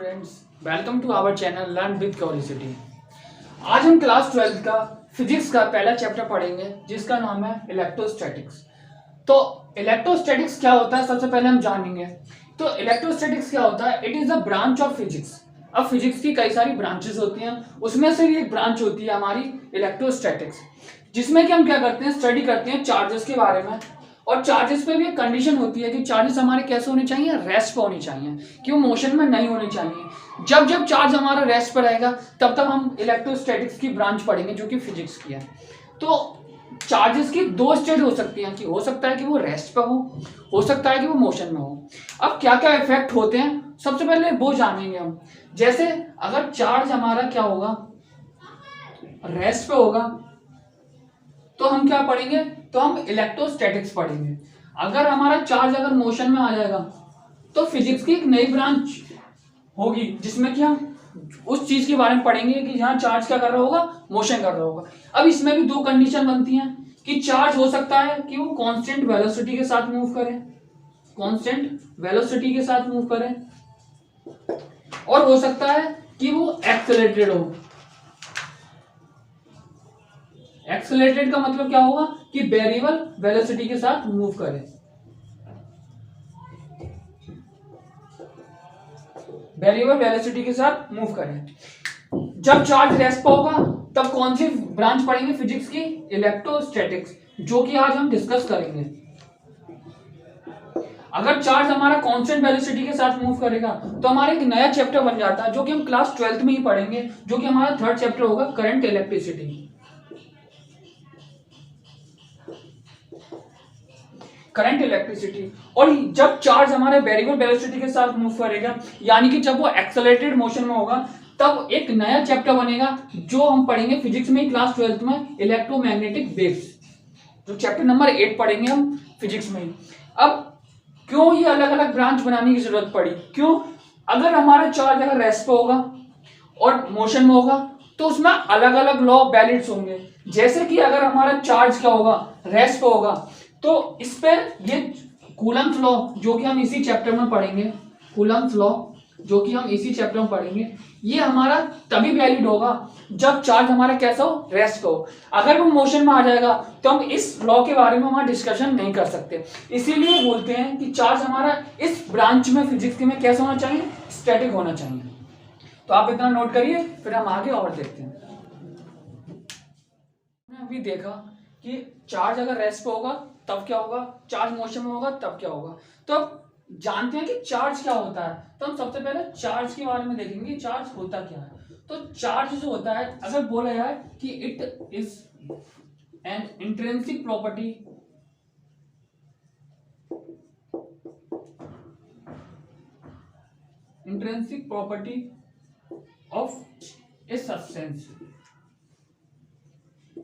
Students, welcome to our channel learn with curiosity. आज हम class 12 का फिजिक्स का पहला चैप्टर पढ़ेंगे जिसका नाम है इलेक्ट्रोस्टैटिक्स। तो इलेक्ट्रोस्टैटिक्स क्या होता है सबसे पहले हम जानेंगे। तो इलेक्ट्रोस्टैटिक्स क्या होता है? It is a branch of physics. अब फिजिक्स की कई सारी ब्रांचेस होती हैं, उसमें से भी एक ब्रांच होती है हमारी इलेक्ट्रोस्टैटिक्स, जिसमें कि हम क्या करते हैं, स्टडी करते हैं चार्जेस के बारे में। और चार्जेस पे भी एक कंडीशन होती है कि चार्जेस हमारे कैसे होने चाहिए, रेस्ट पे होने चाहिए, कि वो मोशन में नहीं होने चाहिए। जब जब चार्ज हमारा रेस्ट पर रहेगा तब तक हम इलेक्ट्रोस्टैटिक्स की ब्रांच पढ़ेंगे जो कि फिजिक्स की है। तो चार्जेस की दो स्टेट हो सकती हैं, कि हो सकता है कि वो रेस्ट पे हो सकता है कि वो मोशन में हो। अब क्या क्या इफेक्ट होते हैं सबसे पहले वो जानेंगे हम। जैसे अगर चार्ज हमारा क्या होगा, रेस्ट पे होगा, तो हम क्या पढ़ेंगे, तो हम इलेक्ट्रोस्टैटिक्स पढ़ेंगे। अगर हमारा चार्ज अगर मोशन में आ जाएगा तो फिजिक्स की एक नई ब्रांच होगी जिसमें कि हम उस चीज के बारे में पढ़ेंगे कि जहां चार्ज क्या कर रहा होगा, मोशन कर रहा होगा। अब इसमें भी दो कंडीशन बनती हैं कि चार्ज हो सकता है कि वो कांस्टेंट वेलोसिटी के साथ मूव करे, कांस्टेंट वेलोसिटी के साथ मूव करे, और हो सकता है कि वो एक्सेलरेटेड हो। एक्सेलरेटेड का मतलब क्या होगा कि वेरिएबल वेलोसिटी के साथ मूव करे। वेरिएबल वेलोसिटी के साथ मूव करे। जब चार्ज रेस्ट पर होगा तब कौन सी ब्रांच पढ़ेंगे फिजिक्स की, इलेक्ट्रोस्टैटिक्स, जो कि आज हम डिस्कस करेंगे। अगर चार्ज हमारा कांस्टेंट वेलोसिटी के साथ मूव करेगा तो हमारा एक नया चैप्टर बन जाता है जो कि हम क्लास 12th में ही पढ़ेंगे, जो कि हमारा थर्ड चैप्टर होगा, करंट इलेक्ट्रिसिटी। Current electricity. और जब चार्ज हमारे वेरिएबल वेलोसिटी के साथ मूव करेगा, यानी कि जब वो एक्सेलरेटेड मोशन में होगा, तब एक नया चैप्टर बनेगा जो हम पढ़ेंगे फिजिक्स में क्लास 12th में, इलेक्ट्रोमैग्नेटिक वेव्स, जो चैप्टर नंबर 8 पढ़ेंगे हम फिजिक्स में। अब क्यों ये अलग अलग ब्रांच बनाने की जरूरत पड़ी? क्यों? अगर हमारा चार्ज अगर रेस्ट पे होगा और मोशन में होगा तो उसमें अलग अलग लॉ वैलिड होंगे। जैसे कि अगर हमारा चार्ज क्या होगा, रेस्ट पे होगा, तो इस पे ये कूलम्स लॉ जो कि हम इसी चैप्टर में पढ़ेंगे, कूलम्स लॉ जो कि हम इसी चैप्टर में पढ़ेंगे, ये हमारा तभी वैलिड होगा जब चार्ज हमारा कैसा हो, रेस्ट हो। अगर वो मोशन में आ जाएगा तो हम इस लॉ के बारे में हमारा डिस्कशन नहीं कर सकते। इसीलिए बोलते हैं कि चार्ज हमारा इस ब्रांच में फिजिक्स के में कैसा होना चाहिए, स्टैटिक होना चाहिए। तो आप इतना नोट करिए, फिर हम आगे और देखते हैं। हमने अभी देखा कि चार्ज अगर रेस्ट पे होगा तब क्या होगा, चार्ज मोशन में होगा तब क्या होगा। तो अब जानते हैं कि चार्ज क्या होता है, तो हम सबसे पहले चार्ज के बारे में देखेंगे, चार्ज होता क्या है। तो चार्ज जो होता है, अगर बोला जाए कि it is an intrinsic property, intrinsic property of a substance.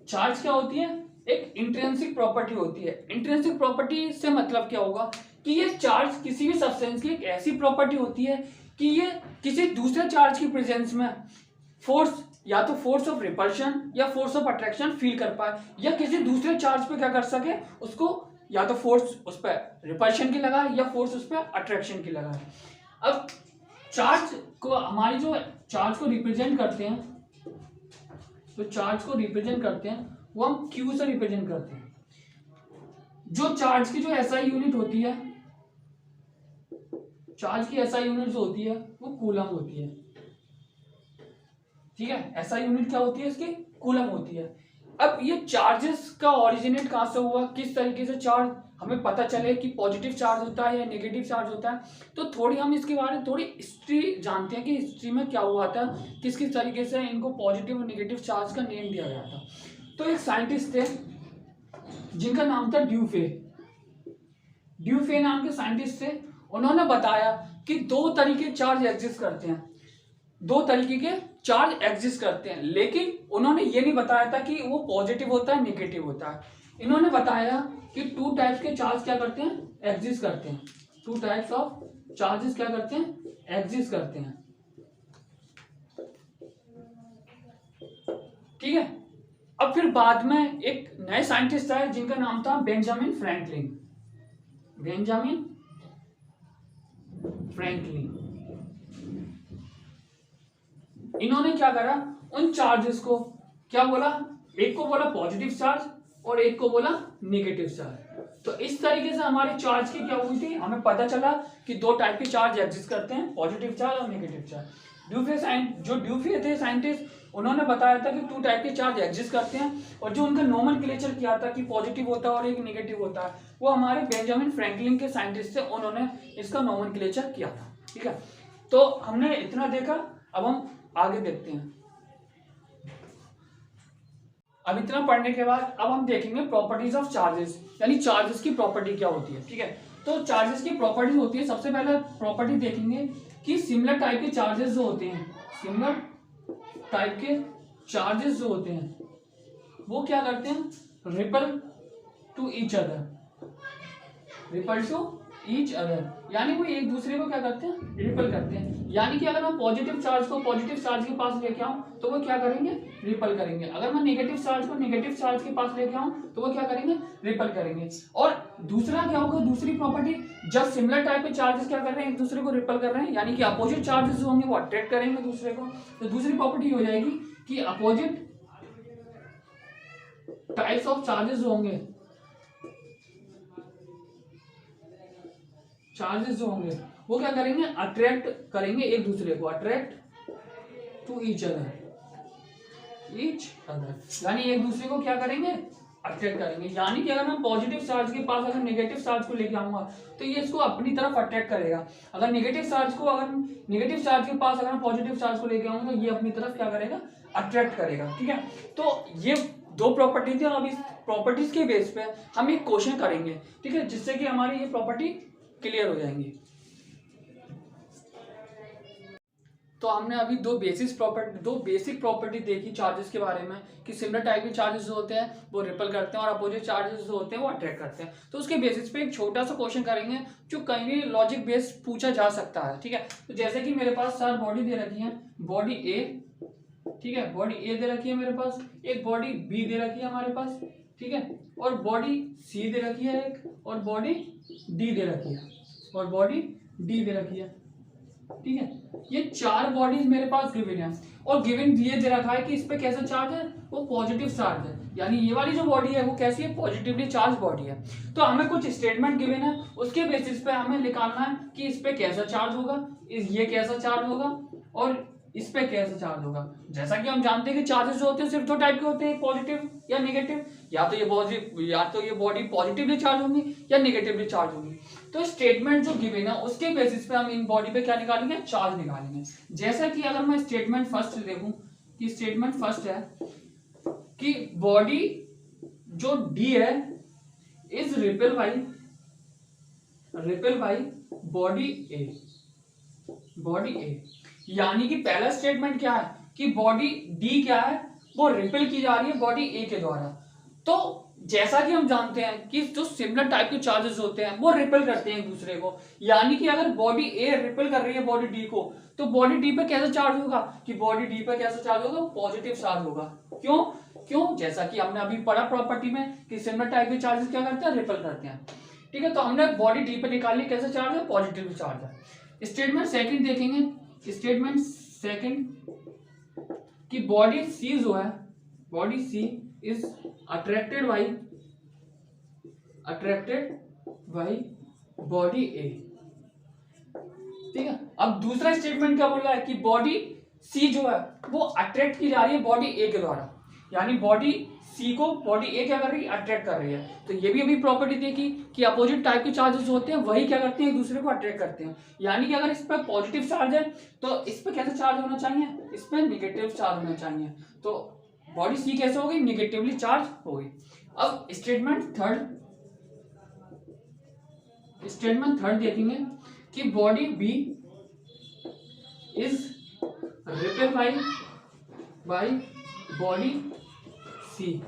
Charge क्या होती है, एक इंट्रिंसिक प्रॉपर्टी होती है। इंट्रिंसिक प्रॉपर्टी से मतलब क्या होगा कि ये चार्ज किसी भी सब्सटेंस की एक ऐसी प्रॉपर्टी होती है कि ये किसी दूसरे चार्ज की प्रेजेंस में फोर्स, या तो फोर्स ऑफ रिपल्शन या फोर्स ऑफ अट्रैक्शन फील कर पाए, या किसी दूसरे चार्ज पे क्या कर सके, उसको या तो फोर्स उस पर रिपल्शन की लगाए या फोर्स उस पर अट्रैक्शन की लगाए। अब चार्ज को हमारी जो चार्ज को रिप्रेजेंट करते हैं, तो चार्ज को रिप्रेजेंट करते हैं वो हम क्यू से रिप्रेजेंट करते हैं। जो चार्ज की जो एसआई यूनिट होती है, चार्ज की एसआई यूनिट जो होती है वो कूलम होती है। ठीक है, एसआई यूनिट क्या होती है इसकी, कूलम होती है। अब ये चार्जेस का ओरिजिनेट कहां से हुआ, किस तरीके से चार्ज हमें पता चले कि पॉजिटिव चार्ज होता है या नेगेटिव चार्ज होता है, तो थोड़ी हम इसके बारे में थोड़ी हिस्ट्री जानते हैं कि हिस्ट्री में क्या हुआ था, किस किस तरीके से इनको पॉजिटिव और नेगेटिव चार्ज का नेम दिया गया था। तो एक साइंटिस्ट थे जिनका नाम था ड्यूफे। ड्यूफे नाम के साइंटिस्ट थे। उन्होंने बताया कि दो तरीके चार्ज एग्जिस्ट करते हैं, दो तरीके के चार्ज एग्जिस्ट करते हैं, लेकिन उन्होंने ये नहीं बताया था कि वो पॉजिटिव होता है नेगेटिव होता है। इन्होंने बताया कि टू टाइप्स के चार्ज क्या करते हैं, एग्जिस्ट करते हैं। टू टाइप्स ऑफ चार्जेस क्या करते हैं, एग्जिस्ट करते हैं। ठीक है। अब फिर बाद में एक नए साइंटिस्ट आए जिनका नाम था बेंजामिन फ्रैंकलिन। Benjamin Franklin. इन्होंने क्या करा, उन चार्जेस को क्या बोला, एक को बोला पॉजिटिव चार्ज और एक को बोला नेगेटिव चार्ज। तो इस तरीके से हमारे चार्ज की क्या हुई थी, हमें पता चला कि दो टाइप के चार्ज एग्जिस्ट करते हैं, पॉजिटिव चार्ज और नेगेटिव चार्ज। ड्यूफे थे साइंटिस्ट, उन्होंने बताया था कि टू टाइप के चार्ज एग्जिस्ट करते हैं, और जो उनका नोमेनक्लेचर किया था कि पॉजिटिव होता है और एक नेगेटिव होता है, वो हमारे बेंजामिन फ्रैंकलिन के साइंटिस्ट थे, उन्होंने इसका नोमेनक्लेचर किया था। ठीक है, तो हमने इतना देखा, अब हम आगे देखते हैं। अब इतना पढ़ने के बाद अब हम देखेंगे प्रॉपर्टीज ऑफ चार्जेस, यानी चार्जेस की प्रॉपर्टी क्या होती है। ठीक है, तो चार्जेस की प्रॉपर्टी होती है, सबसे पहले प्रॉपर्टी देखेंगे कि सिमिलर टाइप के चार्जेस जो होते हैं, सिमिलर टाइप के चार्जेस जो होते हैं वो क्या करते हैं, repel to each other, repel to each other, यानी वो एक दूसरे को क्या करते हैं, रिपल करते हैं। यानी कि अगर मैं पॉजिटिव चार्ज को पॉजिटिव चार्ज के पास लेके आऊं तो वो क्या करेंगे, रिपल करेंगे। अगर मैं नेगेटिव चार्ज को नेगेटिव चार्ज के पास लेके आऊं तो वो क्या करेंगे, रिपल करेंगे। और दूसरा क्या होगा, दूसरी प्रॉपर्टी, जब सिमिलर टाइप के चार्जेस क्या कर रहे हैं, एक दूसरे को रिपल कर रहे हैं, यानी कि अपोजिट चार्जेस जो होंगे वो अट्रैक्ट करेंगे दूसरे को, तो दूसरी प्रॉपर्टी हो जाएगी कि अपोजिट टाइप्स ऑफ चार्जेस जो होंगे, चार्जेस जो होंगे वो क्या करेंगे, अट्रैक्ट करेंगे एक दूसरे को, अट्रैक्ट टू ईच अदर, यानी एक दूसरे को क्या करेंगे, अट्रैक्ट करेंगे। यानी कि अगर मैं पॉजिटिव चार्ज के पास अगर नेगेटिव चार्ज को लेके आऊंगा तो ये इसको अपनी तरफ अट्रैक्ट करेगा। अगर नेगेटिव चार्ज के पास अगर मैं पॉजिटिव चार्ज को लेके आऊंगा तो ये अपनी तरफ क्या करेगा, अट्रैक्ट करेगा। ठीक है, तो ये दो प्रॉपर्टी थी, और अब इस प्रॉपर्टीज के बेस पे हम एक क्वेश्चन करेंगे। ठीक है, जिससे कि हमारी ये प्रॉपर्टी क्लियर हो जाएंगी। तो हमने अभी दो बेसिक प्रॉपर्टी देखी चार्जेस के बारे में, कि सिमिलर टाइप के चार्जेस जो होते हैं वो रिपल करते हैं और अपोजिट चार्जेस जो होते हैं वो अट्रैक्ट करते हैं। तो उसके बेसिस पे एक छोटा सा क्वेश्चन करेंगे जो कहीं भी लॉजिक बेस्ड पूछा जा सकता है। ठीक है, तो जैसे कि मेरे पास 4 बॉडी दे रखी है, बॉडी ए, ठीक है, बॉडी ए दे रखी है मेरे पास, एक बॉडी बी दे रखी है हमारे पास, ठीक है, और बॉडी सी दे रखी है एक, और बॉडी डी दे रखी है, और बॉडी डी दे रखी है। ठीक है, ये 4 बॉडीज मेरे पास गिवन है, और गिवन ये दे रखा है कि इस पे कैसा चार्ज है, वो पॉजिटिव चार्ज है, यानी ये वाली जो बॉडी है वो कैसी है, पॉजिटिवली चार्ज बॉडी है। तो हमें कुछ स्टेटमेंट गिवन है, उसके बेसिस पे हमें निकालना है कि इस पे कैसा चार्ज होगा, ये कैसा चार्ज होगा, और इस पे कैसा चार्ज होगा। जैसा कि हम जानते हैं कि चार्जेस जो होते हैं सिर्फ 2 टाइप के होते हैं, पॉजिटिव या नेगेटिव, या तो ये बॉडी पॉजिटिवली चार्ज होंगी या नेगेटिवली चार्ज होंगी। तो स्टेटमेंट जो गिवन है उसके बेसिस पे हम इन बॉडी पे क्या निकालेंगे, चार्ज निकालेंगे। जैसा कि अगर मैं स्टेटमेंट फर्स्ट देखूं, कि स्टेटमेंट फर्स्ट है कि बॉडी जो डी है इज रिपेल बाई बॉडी ए, यानी कि पहला स्टेटमेंट क्या है कि बॉडी डी क्या है, वो रिपेल की जा रही है बॉडी ए के द्वारा। तो जैसा कि हम जानते हैं कि जो सिमिलर टाइप के चार्जेस होते हैं वो रिपेल करते हैं एक दूसरे को, यानी कि अगर बॉडी ए रिपेल कर रही है बॉडी डी को, तो बॉडी डी पे कैसा चार्ज होगा, कि बॉडी डी पे कैसा चार्ज होगा, पॉजिटिव चार्ज होगा। क्यों जैसा कि हमने अभी पढ़ा प्रॉपर्टी में कि सिमिलर टाइप के चार्जेस क्या करते हैं, रिपेल करते हैं। ठीक है, तो हमने बॉडी डी पे निकाल लिया कैसा चार्ज है, पॉजिटिव चार्ज है। स्टेटमेंट सेकंड देखेंगे, स्टेटमेंट सेकंड कि बॉडी सी जो है, body C is attracted by body A. ठीक है, अब दूसरा स्टेटमेंट क्या बोल रहा है कि बॉडी सी जो है वो अट्रैक्ट की जा रही है बॉडी ए के द्वारा, यानी बॉडी सी को बॉडी ए क्या कर रही है, अट्रैक्ट कर रही है। तो ये भी अभी प्रॉपर्टी देखी कि अपोजिट टाइप के चार्जेस होते हैं वही क्या करते हैं, एक दूसरे को अट्रैक्ट करते हैं। यानी कि अगर इस पर पॉजिटिव चार्ज है तो इस पर कैसा चार्ज होना चाहिए, इस पर निगेटिव चार्ज होना चाहिए। तो बॉडी सी कैसे होगी, निगेटिवली चार्ज होगी। अब स्टेटमेंट थर्ड देखेंगे कि body B is repel by body C.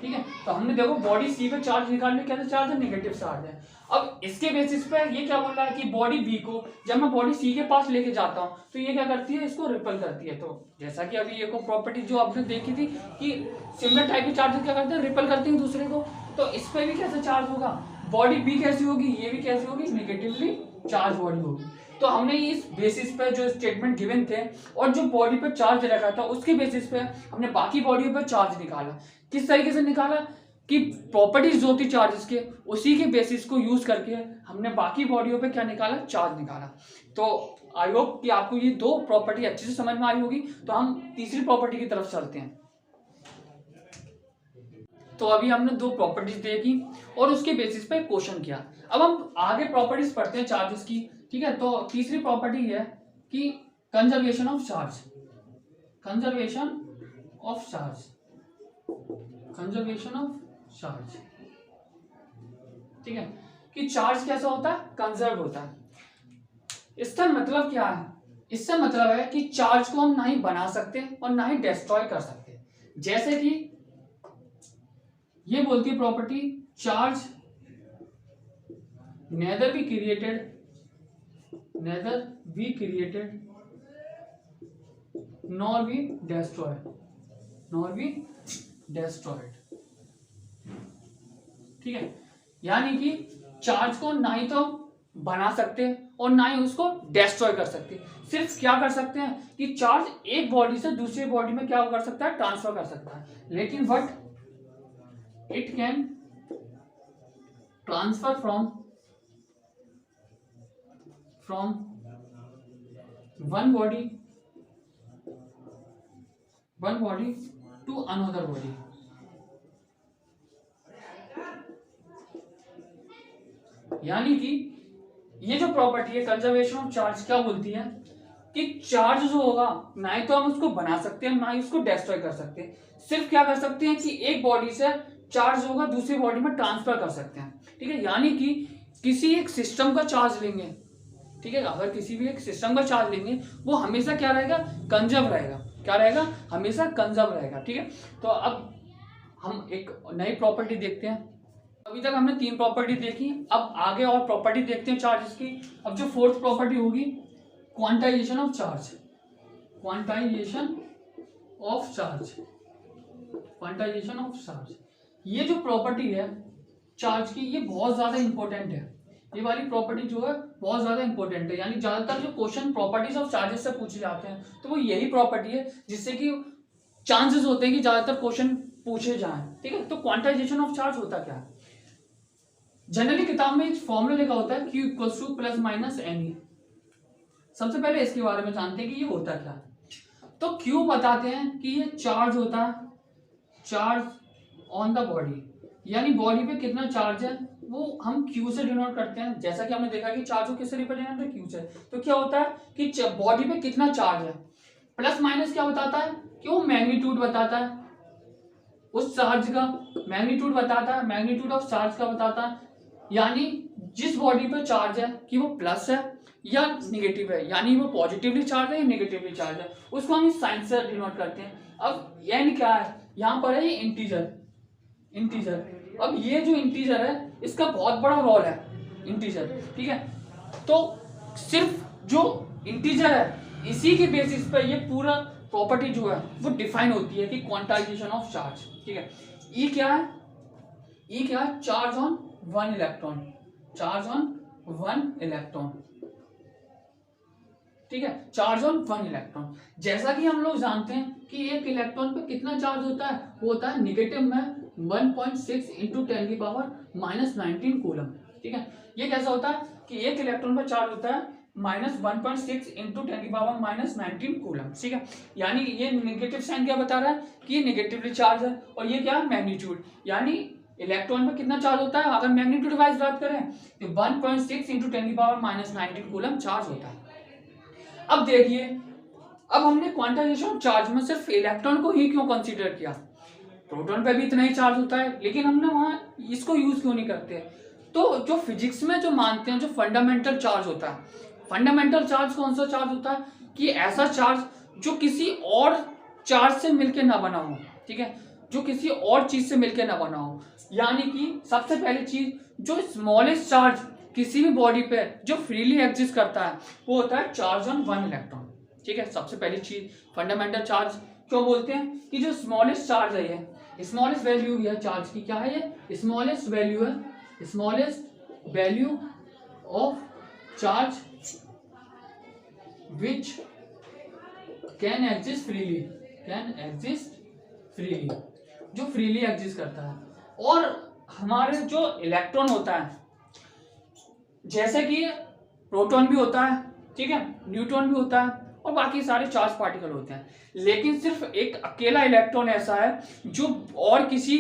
ठीक है, तो हमने देखो बॉडी सी पे चार्ज निकालने कैसे चार्ज है, नेगेटिव चार्ज है। अब इसके बेसिस पे ये क्या बोल रहा है कि बॉडी बी को जब मैं बॉडी सी के पास लेके जाता हूं तो ये क्या करती है, इसको रिपेल करती है। तो जैसा कि अभी ये को प्रॉपर्टी जो आपने देखी थी कि सिमिलर टाइप के चार्जेस क्या करते हैं, रिपेल करते हैं दूसरे को, तो इस पे भी कैसे चार्ज होगा, बॉडी बी कैसी होगी, ये भी कैसी होगी, नेगेटिवली चार्ज बॉडी होगी। तो हमने इस बेसिस पे जो स्टेटमेंट गिवन थे और जो बॉडी पे चार्ज रखा था उसके बेसिस पे हमने बाकी बॉडियों पे चार्ज निकाला। किस तरीके से निकाला कि प्रॉपर्टीज जो थी चार्जेस के उसी के बेसिस को यूज करके हमने बाकी बॉडियों पे क्या निकाला, चार्ज निकाला। तो आई होप कि आपको ये दो प्रॉपर्टी अच्छे से समझ में आई होगी। तो हम तीसरी प्रॉपर्टी की तरफ चलते हैं। तो अभी हमने दो प्रॉपर्टीज देखी और उसके बेसिस पे क्वेश्चन किया। अब हम आगे प्रॉपर्टीज पढ़ते हैं चार्जेस की, ठीक है। तो तीसरी प्रॉपर्टी है कि conservation of charge, conservation of charge, conservation of charge, ठीक है। कि चार्ज कैसा होता है, कंजर्व होता है। इसका मतलब क्या है, इससे मतलब है कि चार्ज को हम ना ही बना सकते और ना ही डिस्ट्रॉय कर सकते। जैसे कि ये बोलती है property, charge nether be created, nether be created nor be destroyed, nor be destroyed, ठीक है। यानी कि चार्ज को ना ही तो बना सकते और ना ही उसको डिस्ट्रॉय कर सकते। सिर्फ क्या कर सकते हैं कि चार्ज एक बॉडी से दूसरी बॉडी में क्या कर सकता है, ट्रांसफर कर सकता है। लेकिन what it can transfer from one body to another body. यानी कि ये जो प्रॉपर्टी है कंजर्वेशन ऑफ चार्ज क्या बोलती है कि चार्ज जो होगा ना ही तो हम उसको बना सकते हैं ना ही उसको डिस्ट्रॉय कर सकते हैं। सिर्फ क्या कर सकते हैं कि एक बॉडी से चार्ज होगा दूसरी बॉडी में ट्रांसफर कर सकते हैं, ठीक है। यानी कि किसी एक सिस्टम का चार्ज लेंगे, ठीक है, अगर किसी भी एक सिस्टम का चार्ज लेंगे वो हमेशा क्या रहेगा, कंजर्व रहेगा। क्या रहेगा, हमेशा कंजर्व रहेगा, ठीक है। तो अब हम एक नई प्रॉपर्टी देखते हैं। अभी तक हमने तीन प्रॉपर्टी देखी, अब आगे और प्रॉपर्टी देखते हैं चार्जेस की। अब जो फोर्थ प्रॉपर्टी होगी quantization of charge, quantization of charge, quantization of charge. ये जो प्रॉपर्टी है चार्ज की ये बहुत ज्यादा इंपॉर्टेंट है। ये वाली प्रॉपर्टी जो है बहुत ज्यादा इंपॉर्टेंट है। यानी ज्यादातर जो क्वेश्चन प्रॉपर्टीज ऑफ चार्जेस से पूछे जाते हैं तो वो यही प्रॉपर्टी है जिससे कि चांसेस होते हैं कि ज्यादातर क्वेश्चन पूछे जाएं, ठीक है। तो क्वांटाइजेशन ऑफ चार्ज होता क्या है, जनरली किताब में एक फॉर्मूला लिखा होता है Q equals to plus minus n. सबसे पहले इसके बारे में जानते हैं कि ये होता क्या है। तो Q बताते हैं कि ये चार्ज होता है, चार्ज ऑन द बॉडी, यानी बॉडी पे कितना चार्ज है वो हम Q से डिनोट करते हैं। जैसा कि हमने देखा कि चार्ज को किससे रिप्रेजेंट करते हैं, Q से। तो क्या होता है कि बॉडी पे कितना चार्ज है। प्लस माइनस क्या बताता है कि वो मैग्नीट्यूड बताता है, उस चार्ज का मैग्नीट्यूड बताता है, मैग्नीट्यूड ऑफ चार्ज का बताता है। यानी जिस बॉडी पे चार्ज है कि वो प्लस है या निगेटिव है, यानी वो पॉजिटिवली चार्ज है या निगेटिवली चार्ज है, उसको हम इस साइन से डिनोट करते हैं। अब एन क्या है, यहाँ पर है ये इंटीजर, इंटीजर। अब ये जो इंटीजर है इसका बहुत बड़ा रोल है, इंटीजर, ठीक है। तो सिर्फ जो इंटीजर है इसी के बेसिस पर ये पूरा प्रॉपर्टी जो है वो डिफाइन होती है कि क्वांटाइजेशन ऑफ चार्ज, ठीक है। ई क्या है, ई क्या है, charge on one electron, charge on one electron, ठीक है, चार्ज ऑन वन इलेक्ट्रॉन। जैसा कि हम लोग जानते हैं कि एक इलेक्ट्रॉन पे कितना चार्ज होता है, वो होता है निगेटिव में 1.6 इंटू 10 की पावर माइनस 19 कूलम, ठीक है। ये कैसा होता है कि एक इलेक्ट्रॉन पर चार्ज होता है माइनस 1.6 इंटू 10 की पावर माइनस 19 कूलम, ठीक है। यानी ये नेगेटिव साइन क्या बता रहा है कि ये नेगेटिवली चार्ज है। और ये क्या है, मैग्नीट्यूड, यानी इलेक्ट्रॉन में कितना चार्ज होता है अगर मैग्नीट्यूड वाइज बात करें तो 1.6 इंटू 10 की पावर माइनस 19 कूलम चार्ज होता है। अब देखिए, अब हमने क्वांटाइजेशन ऑफ चार्ज में सिर्फ इलेक्ट्रॉन को ही क्यों कंसीडर किया, प्रोटॉन पे भी इतना ही चार्ज होता है, लेकिन हमने वहां इसको यूज क्यों नहीं करते। तो जो फिजिक्स में जो मानते हैं जो फंडामेंटल चार्ज होता है, फंडामेंटल चार्ज कौन सा चार्ज होता है कि ऐसा चार्ज जो किसी और चार्ज से मिलके ना बना हो, ठीक है, जो किसी और चीज से मिलके ना बना हो। यानी कि सबसे पहली चीज जो स्मॉलेस्ट चार्ज किसी भी बॉडी पे जो फ्रीली एग्जिस्ट करता है वो होता है चार्ज ऑन वन इलेक्ट्रॉन, ठीक है। सबसे पहली चीज फंडामेंटल चार्ज क्यों बोलते हैं कि जो स्मॉलेस्ट चार्ज है, ये स्मॉलेस्ट वैल्यू है चार्ज की, क्या है ये स्मॉलेस्ट वैल्यू है, smallest value of charge which can exist freely, can exist freely, जो फ्रीली एग्जिस्ट करता है। और हमारे जो इलेक्ट्रॉन होता है, जैसे कि प्रोटॉन भी होता है, ठीक है, न्यूट्रॉन भी होता है और बाकी सारे चार्ज पार्टिकल होते हैं, लेकिन सिर्फ एक अकेला इलेक्ट्रॉन ऐसा है जो और किसी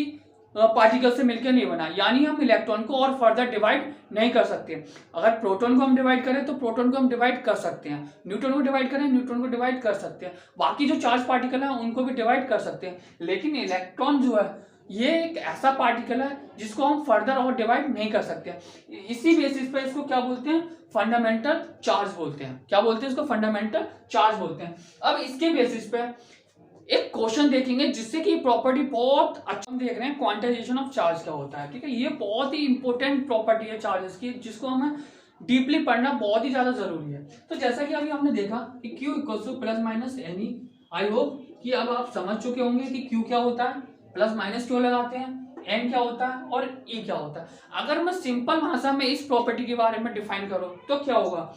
पार्टिकल से मिलकर नहीं बना, यानी हम इलेक्ट्रॉन को और फर्दर डिवाइड नहीं कर सकते। अगर प्रोटॉन को हम डिवाइड करें तो प्रोटॉन को हम डिवाइड कर सकते हैं, न्यूट्रॉन को डिवाइड करें न्यूट्रॉन को डिवाइड कर सकते हैं, बाकी जो चार्ज पार्टिकल हैं उनको भी डिवाइड कर सकते हैं, लेकिन इलेक्ट्रॉन जो है ये एक ऐसा पार्टिकल है जिसको हम फर्दर और डिवाइड नहीं कर सकते। इसी बेसिस पे इसको क्या बोलते हैं, फंडामेंटल चार्ज बोलते हैं। क्या बोलते हैं इसको, फंडामेंटल चार्ज बोलते हैं। अब इसके बेसिस पे एक क्वेश्चन देखेंगे जिससे कि प्रॉपर्टी बहुत अच्छा, हम देख रहे हैं क्वांटाइजेशन ऑफ चार्ज क्या होता है, ठीक है, ये बहुत ही इंपॉर्टेंट प्रॉपर्टी है चार्जेस की, जिसको हमें डीपली पढ़ना बहुत ही ज्यादा जरूरी है। तो जैसा कि अभी हमने देखा कि Q equals to plus minus any, I hope कि अब आप समझ चुके होंगे कि Q क्या होता है, प्लस माइनस क्यों लगाते हैं, N क्या होता है और E क्या होता है। अगर मैं सिंपल भाषा में इस प्रॉपर्टी के बारे में डिफाइन करूं तो क्या होगा,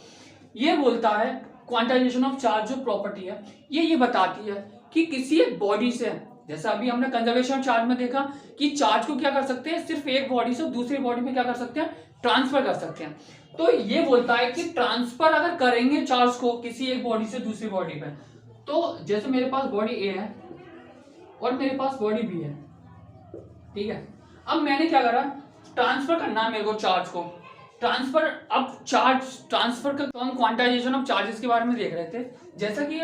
ये बोलता है क्वांटाइजेशन ऑफ चार्ज जो प्रॉपर्टी है ये बताती है कि किसी एक बॉडी से, जैसा अभी हमने कंजर्वेशन ऑफ चार्ज में देखा कि चार्ज को क्या कर सकते हैं, सिर्फ एक बॉडी से दूसरी बॉडी में क्या कर सकते हैं, ट्रांसफर कर सकते हैं। तो ये बोलता है कि ट्रांसफर अगर करेंगे चार्ज को किसी एक बॉडी से दूसरी बॉडी पे, तो जैसे मेरे पास बॉडी ए है और मेरे पास बॉडी बी है, ठीक है, अब मैंने क्या करा, ट्रांसफर करना है मेरे को चार्ज को, ट्रांसफर, अब चार्ज ट्रांसफर का, तो हम क्वांटाइजेशन ऑफ चार्जेस के बारे में देख रहे थे। जैसा कि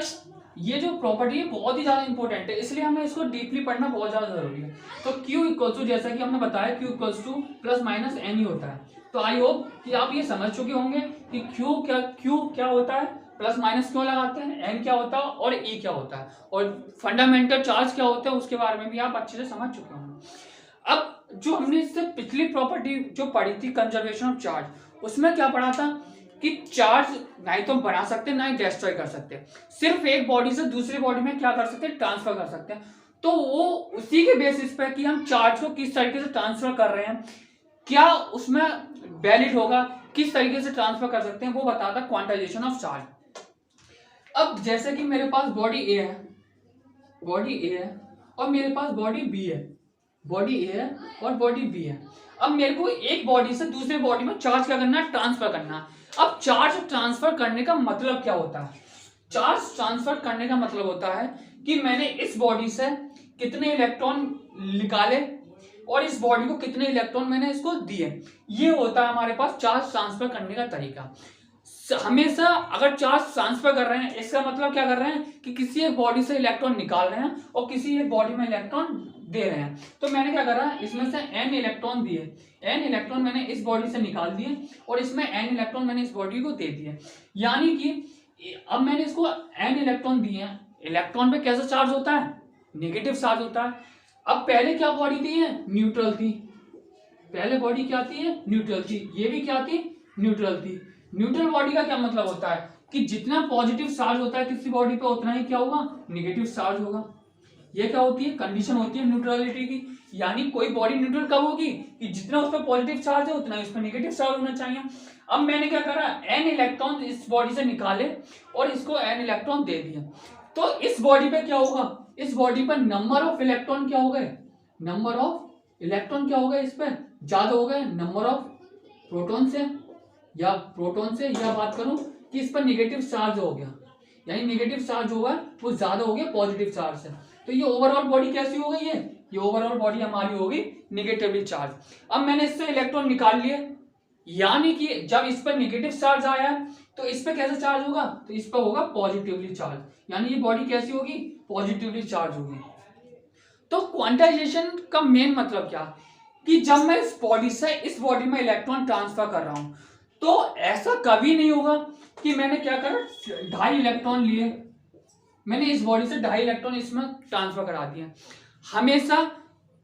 ये जो प्रॉपर्टी है बहुत ही ज्यादा इंपॉर्टेंट है, इसलिए हमें इसको डीपली पढ़ना बहुत ज्यादा जरूरी है। तो Q इक्वल्स टू, जैसा कि हमने बताया, Q equals to plus minus n ही होता है। तो आई होप कि आप ये समझ चुके होंगे कि Q क्या होता है, प्लस माइनस क्यों लगाते हैं, N क्या होता है और E क्या होता है, और फंडामेंटल चार्ज क्या होता है उसके बारे में भी आप अच्छे से समझ चुके होंगे। अब जो हमने इससे पिछली प्रॉपर्टी जो पढ़ी थी कंजर्वेशन ऑफ चार्ज, उसमें क्या पढ़ा था कि चार्ज ना ही तो बना सकते ना ही डिस्ट्रॉय कर सकते, सिर्फ एक बॉडी से दूसरी बॉडी में क्या कर सकते हैं, ट्रांसफर कर सकते हैं। तो वो उसी के बेसिस पे कि हम चार्ज को किस तरीके से ट्रांसफर कर रहे हैं, क्या उसमें वैलिड होगा, किस तरीके से ट्रांसफर कर सकते हैं, वो बताता क्वांटाइजेशन ऑफ चार्ज। अब जैसे कि मेरे पास बॉडी ए है और मेरे पास बॉडी बी है, बॉडी ए है और बॉडी बी है। अब मेरे को एक बॉडी से दूसरे बॉडी में चार्ज क्या करना है, ट्रांसफर करना है। अब चार्ज ट्रांसफर करने का मतलब क्या होता है, चार्ज ट्रांसफर करने का मतलब होता है कि मैंने इस बॉडी से कितने इलेक्ट्रॉन निकाले और इस बॉडी को कितने इलेक्ट्रॉन मैंने इसको दिए, ये होता है हमारे पास चार्ज ट्रांसफर करने का तरीका। हमेशा अगर चार्ज ट्रांसफर कर रहे हैं इसका मतलब क्या कर रहे हैं कि किसी एक बॉडी से इलेक्ट्रॉन निकाल रहे हैं और किसी एक बॉडी में इलेक्ट्रॉन दे रहे हैं। तो मैंने क्या करा, इसमें से n इलेक्ट्रॉन दिए, n इलेक्ट्रॉन मैंने इस बॉडी से निकाल दिए और इसमें n इलेक्ट्रॉन मैंने इस बॉडी को दे दिए, यानी कि अब मैंने इसको n इलेक्ट्रॉन दिए हैं। इलेक्ट्रॉन पे कैसा चार्ज होता है, नेगेटिव चार्ज होता है। अब पहले क्या बॉडी थी, है न्यूट्रल थी, पहले बॉडी क्या थी, न्यूट्रल थी, ये भी क्या थी, न्यूट्रल थी। न्यूट्रल बॉडी का क्या मतलब होता है कि जितना पॉजिटिव चार्ज होता है किसी बॉडी पे उतना ही क्या होगा, नेगेटिव चार्ज होगा। ये क्या होती है, कंडीशन होती है न्यूट्रलिटी की, यानी कोई बॉडी न्यूट्रल कब होगी कि जितना उस पर पॉजिटिव चार्ज है उतना उस पर नेगेटिव चार्ज होना चाहिए। अब मैंने क्या करा, n इलेक्ट्रॉन इस बॉडी से निकाले और इसको n इलेक्ट्रॉन दे दिए। तो इस बॉडी पे क्या होगा, इस बॉडी पर नंबर ऑफ इलेक्ट्रॉन क्या हो गए, नंबर ऑफ इलेक्ट्रॉन क्या हो गए, इस पर ज्यादा हो गए नंबर ऑफ प्रोटॉन से, या बात करूं कि इस पर नेगेटिव चार्ज हो गया, यानी नेगेटिव चार्ज होगा वो ज्यादा हो गया पॉजिटिव चार्ज से। तो ये ओवरऑल बॉडी कैसी हो गई है, ये ओवरऑल बॉडी हमारी होगी नेगेटिवली चार्ज। अब मैंने इससे इलेक्ट्रॉन निकाल लिए, यानी कि जब इस पर नेगेटिव चार्ज आया तो इस पर कैसा चार्ज होगा, तो इस पर होगा पॉजिटिवली चार्ज, यानी ये बॉडी कैसी होगी, पॉजिटिवली चार्ज होगी। तो क्वांटाइजेशन का मेन मतलब क्या, कि जब मैं इस बॉडी से इस बॉडी में इलेक्ट्रॉन ट्रांसफर कर रहा हूं तो ऐसा कभी नहीं होगा कि मैंने क्या करा, 2.5 इलेक्ट्रॉन लिए, मैंने इस बॉडी से 2.5 इलेक्ट्रॉन इसमें ट्रांसफर करा दिए। हमेशा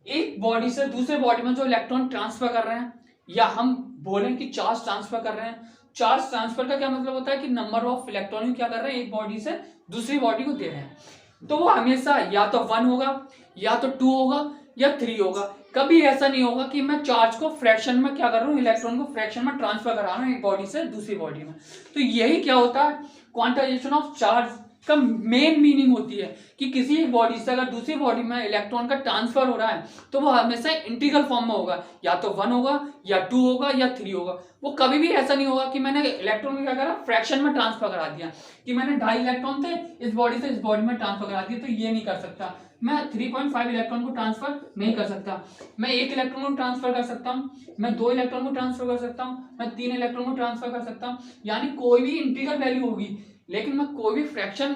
एक बॉडी से दूसरे बॉडी में जो इलेक्ट्रॉन ट्रांसफर कर रहे हैं, या हम बोलें कि चार्ज ट्रांसफर कर रहे हैं, चार्ज ट्रांसफर का क्या मतलब होता है कि नंबर ऑफ इलेक्ट्रॉन क्या कर रहे हैं, एक बॉडी से दूसरी बॉडी को दे रहे हैं। तो वो हमेशा या तो 1 होगा, या तो 2 होगा, या 3 होगा। कभी ऐसा नहीं होगा कि मैं चार्ज को फ्रैक्शन में क्या कर रहा हूँ, इलेक्ट्रॉन को फ्रैक्शन में ट्रांसफर करा रहा हूँ एक बॉडी से दूसरी बॉडी में। तो यही क्या होता है, क्वांटाइजेशन ऑफ चार्ज का मेन मीनिंग होती है कि किसी एक बॉडी से अगर दूसरी बॉडी में इलेक्ट्रॉन का ट्रांसफर हो रहा है तो वो हमेशा इंटीग्रल फॉर्म में होगा, या तो 1 होगा या 2 होगा या 3 होगा। वो कभी भी ऐसा नहीं होगा कि मैंने इलेक्ट्रॉन को क्या करा, फ्रैक्शन में ट्रांसफर करा दिया, कि मैंने 2.5 इलेक्ट्रॉन थे इस बॉडी से इस बॉडी में ट्रांसफर करा दिया, तो ये नहीं कर सकता। मैं 3.5 इलेक्ट्रॉन को ट्रांसफर नहीं कर सकता। मैं 1 इलेक्ट्रॉन को ट्रांसफर कर सकता हूँ, मैं 2 इलेक्ट्रॉन को ट्रांसफर कर सकता हूँ, मैं 3 इलेक्ट्रॉन को ट्रांसफर कर सकता हूँ, यानी कोई भी इंटीग्रल वैल्यू होगी, लेकिन मैं कोई भी फ्रैक्शन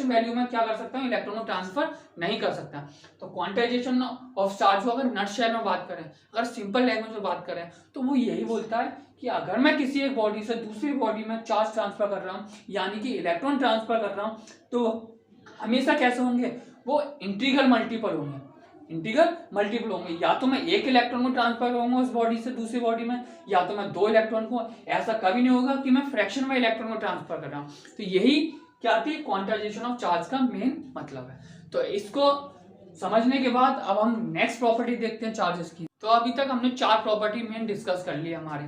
वैल्यू में क्या कर सकता हूँ, इलेक्ट्रॉन को ट्रांसफर नहीं कर सकता। तो क्वांटाइजेशन ऑफ चार्ज को अगर नटशेल में बात करें, अगर सिंपल लैंग्वेज में बात करें, तो वो यही बोलता है कि अगर मैं किसी एक बॉडी से दूसरी बॉडी में चार्ज ट्रांसफर कर रहा हूँ, यानी कि इलेक्ट्रॉन ट्रांसफर कर रहा हूँ, तो हमेशा कैसे होंगे, वो इंटीग्रल मल्टीपल होंगे, या तो मैं 1 इलेक्ट्रॉन को ट्रांसफर करूंगा उस बॉडी से दूसरी बॉडी में, या तो मैं 2 इलेक्ट्रॉन को। ऐसा कभी नहीं होगा कि मैं फ्रैक्शन में इलेक्ट्रॉन को ट्रांसफर कर रहा हूँ। तो यही क्या थी, क्वांटाइजेशन ऑफ चार्ज का मेन मतलब है। तो इसको समझने के बाद अब हम नेक्स्ट प्रॉपर्टी देखते हैं चार्जेस की। तो अभी तक हमने 4 प्रॉपर्टी मेन डिस्कस कर ली हमारे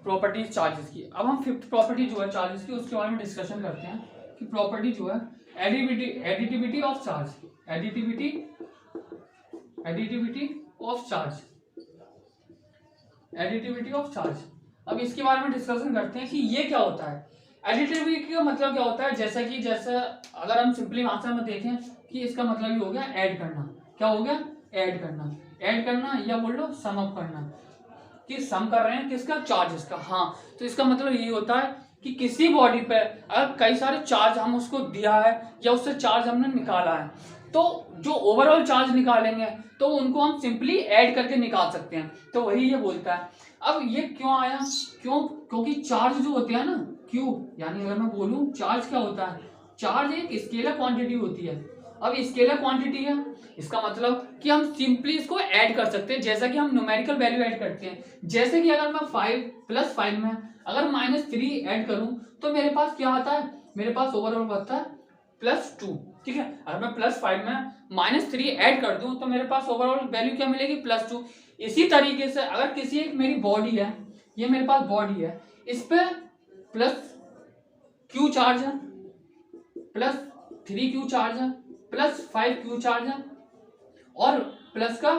प्रॉपर्टीज चार्जेस की। अब हम 5th प्रॉपर्टी जो है चार्जेस की, उसके बारे में डिस्कशन करते हैं कि प्रॉपर्टी जो है additivity of charge, additivity of charge. अब इसके बारे में डिस्कशन करते हैं कि ये क्या होता है। एडिटिविटी का मतलब क्या होता है, जैसे अगर हम सिंपली भाषा में देखें कि इसका मतलब ये हो गया ऐड करना। क्या हो गया, ऐड करना, या बोल लो सम अप करना, कि सम कर रहे हैं किसका, चार्जेस का। हाँ, तो इसका मतलब यही होता है कि किसी बॉडी पे अगर कई सारे चार्ज हम उसको दिया है या उससे चार्ज हमने निकाला है, तो जो ओवरऑल चार्ज निकालेंगे तो उनको हम सिंपली ऐड करके निकाल सकते हैं। तो वही ये बोलता है। अब ये क्यों आया, क्योंकि चार्ज जो होते हैं ना, क्यू, यानी अगर मैं बोलूं चार्ज क्या होता है, चार्ज एक स्केलर क्वांटिटी होती है। अब स्केलर क्वांटिटी है, इसका मतलब कि हम सिंपली इसको ऐड कर सकते हैं, जैसा कि हम न्यूमेरिकल वैल्यू ऐड करते हैं। जैसे कि अगर मैं 5 + 5 में अगर -3 ऐड करूं तो मेरे पास क्या आता है, मेरे पास ओवरऑल बनता है +2। ठीक है, अगर मैं +5 में -3 ऐड कर दूं तो मेरे पास ओवरऑल वैल्यू क्या मिलेगी, +2। इसी तरीके से अगर किसी एक मेरी बॉडी है, ये मेरे पास बॉडी है, इस पे +Q चार्ज है, +3Q चार्ज है, +5Q चार्ज है और प्लस का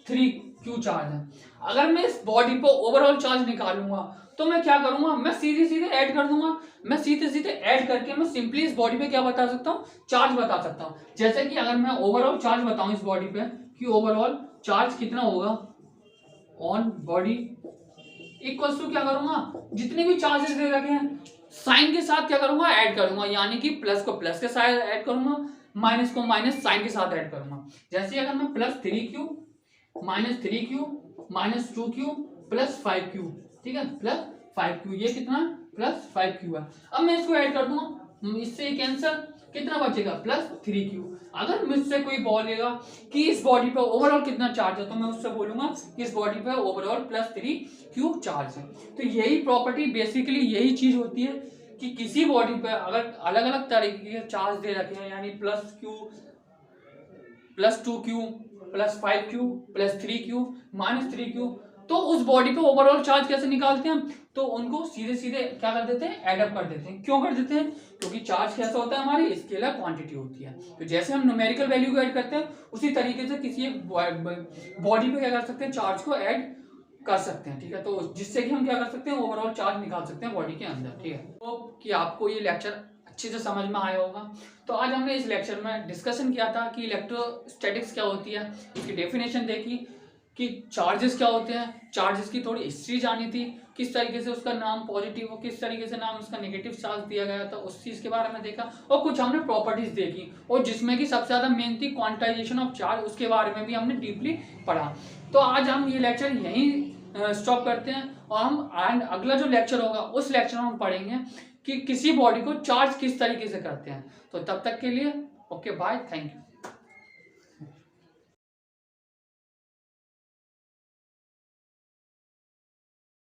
3Q चार्ज है। अगर मैं इस बॉडी पर ओवरऑल चार्ज निकालूंगा तो मैं क्या करूंगा, मैं सीधे ऐड कर दूंगा। मैं सीधे ऐड करके मैं सिंपली इस बॉडी पे क्या बता सकता हूँ, चार्ज बता सकता हूँ। जैसे कि अगर मैं ओवरऑल चार्ज बताऊं इस बॉडी पे कि ओवरऑल चार्ज कितना होगा ऑन बॉडी, इक्वल्स टू क्या करूंगा, जितने भी चार्जेस दे रखे हैं साइन के साथ क्या करूंगा, ऐड करूंगा, यानी कि प्लस को प्लस के साथ ऐड करूंगा, माइनस को माइनस साइन के साथ ऐड करूंगा। जैसे अगर मैं +3Q -3Q -2Q +5Q, ठीक है, +5Q, ये कितना +5Q है। अब मैं इसको ऐड कर दूंगा, इससे कैंसर, कितना बचेगा +3Q। अगर मुझसे कोई बोलेगा कि इस बॉडी पे ओवरऑल कितना चार्ज है तो मैं उससे बोलूंगा कि इस बॉडी पे ओवरऑल +3Q चार्ज है। तो यही प्रॉपर्टी, बेसिकली यही चीज होती है कि किसी बॉडी पे अगर अलग अलग तरीके के चार्ज दे रखे हैं, यानी +Q +2Q +5Q +3Q -3Q, तो उस बॉडी पे ओवरऑल चार्ज कैसे निकालते हैं, तो उनको सीधे क्या कर देते हैं, एड अप कर देते हैं। क्यों कर देते हैं, क्योंकि चार्ज कैसा होता है, हमारी स्केलर क्वांटिटी होती है। तो जैसे हम न्यूमेरिकल वैल्यू को ऐड करते हैं उसी तरीके से किसी एक बॉडी पे क्या कर सकते हैं, चार्ज को ऐड कर सकते हैं। ठीक है, तो जिससे कि हम क्या कर सकते हैं, ओवरऑल चार्ज निकाल सकते हैं बॉडी के अंदर। ठीक है, तो कि आपको ये लेक्चर अच्छे से समझ में आया होगा। तो आज हमने इस लेक्चर में डिस्कशन किया था कि इलेक्ट्रोस्टैटिक्स क्या होती है, उसकी डेफिनेशन देखी, कि चार्जेस क्या होते हैं, चार्जेस की थोड़ी हिस्ट्री जानी थी, किस तरीके से उसका नाम पॉजिटिव हो, किस तरीके से नाम उसका नेगेटिव चार्ज दिया गया था, उस चीज़ के बारे में देखा, और कुछ हमने प्रॉपर्टीज देखी, और जिसमें कि सबसे ज़्यादा मेन थी क्वांटाइजेशन ऑफ चार्ज, उसके बारे में भी हमने डीपली पढ़ा। तो आज हम ये लेक्चर यहीं स्टॉप करते हैं, और हम अगला जो लेक्चर होगा उस लेक्चर में हम पढ़ेंगे कि किसी बॉडी को चार्ज किस तरीके से करते हैं। तो तब तक के लिए ओके, बाय, थैंक यू।